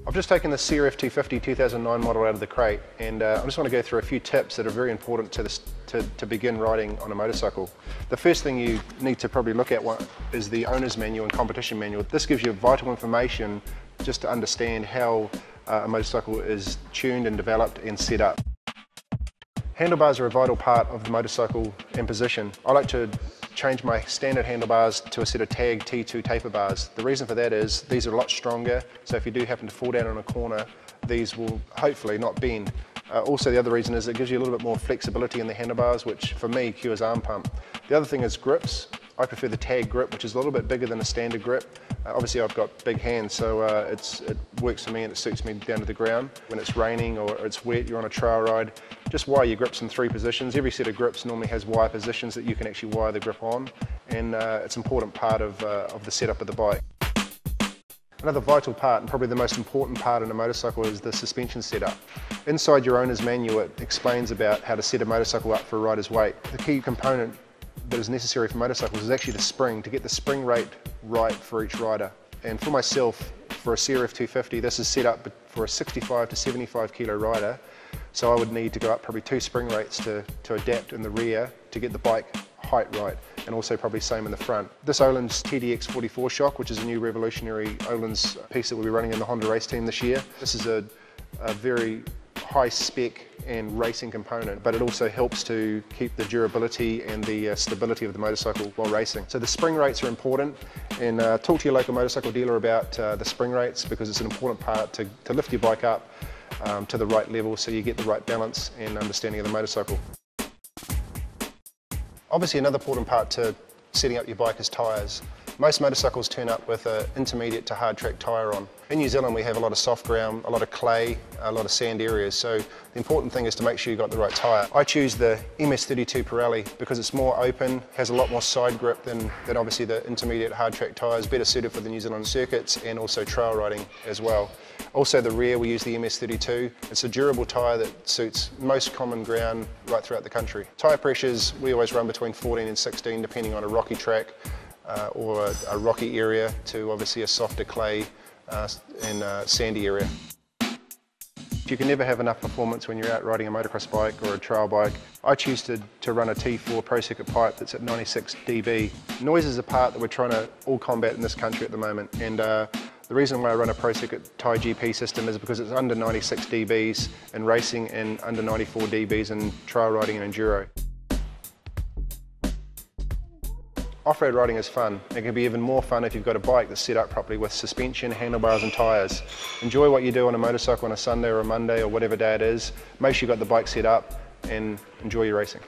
I've just taken the CRF 250 2009 model out of the crate, and I just want to go through a few tips that are very important to begin riding on a motorcycle. The first thing you need to probably look at is the owner's manual and competition manual. This gives you vital information just to understand how a motorcycle is tuned and developed and set up. Handlebars are a vital part of the motorcycle and position. I like to change my standard handlebars to a set of tag T2 taper bars. The reason for that is these are a lot stronger, so if you do happen to fall down on a corner, these will hopefully not bend. Also, the other reason is it gives you a little bit more flexibility in the handlebars, which for me cures arm pump. The other thing is grips. I prefer the tag grip, which is a little bit bigger than a standard grip. Obviously I've got big hands, so it works for me and it suits me down to the ground. When it's raining or it's wet, you're on a trail ride, just wire your grips in 3 positions. Every set of grips normally has wire positions that you can actually wire the grip on, and it's an important part of the setup of the bike. Another vital part, and probably the most important part in a motorcycle, is the suspension setup. Inside your owner's manual, it explains about how to set a motorcycle up for a rider's weight. The key component that is necessary for motorcycles is actually the spring, to get the spring rate right for each rider. And for myself, for a CRF 250, this is set up for a 65 to 75 kilo rider, so I would need to go up probably 2 spring rates to adapt in the rear to get the bike height right, and also probably same in the front. This Öhlins TDX 44 shock, which is a new revolutionary Öhlins piece that we'll be running in the Honda race team this year. This is a very high spec and racing component, but it also helps to keep the durability and the stability of the motorcycle while racing. So the spring rates are important, and talk to your local motorcycle dealer about the spring rates, because it's an important part to lift your bike up to the right level so you get the right balance and understanding of the motorcycle. Obviously another important part to setting up your bike is tyres. Most motorcycles turn up with an intermediate to hard track tyre on. In New Zealand we have a lot of soft ground, a lot of clay, a lot of sand areas, so the important thing is to make sure you've got the right tyre. I choose the MS32 Pirelli because it's more open, has a lot more side grip than obviously the intermediate hard track tyres, better suited for the New Zealand circuits and also trail riding as well. Also the rear, we use the MS32. It's a durable tyre that suits most common ground right throughout the country. Tyre pressures, we always run between 14 and 16 depending on a rocky track or a rocky area to obviously a softer clay and sandy area. You can never have enough performance when you're out riding a motocross bike or a trail bike. I choose to run a T4 Pro Circuit pipe that's at 96 dB. Noise is a part that we're trying to all combat in this country at the moment, and the reason why I run a Pro Circuit Tyre GP system is because it's under 96 dBs in racing and under 94 dBs in trail riding and enduro. Off-road riding is fun. It can be even more fun if you've got a bike that's set up properly with suspension, handlebars and tyres. Enjoy what you do on a motorcycle on a Sunday or a Monday or whatever day it is. Make sure you've got the bike set up and enjoy your racing.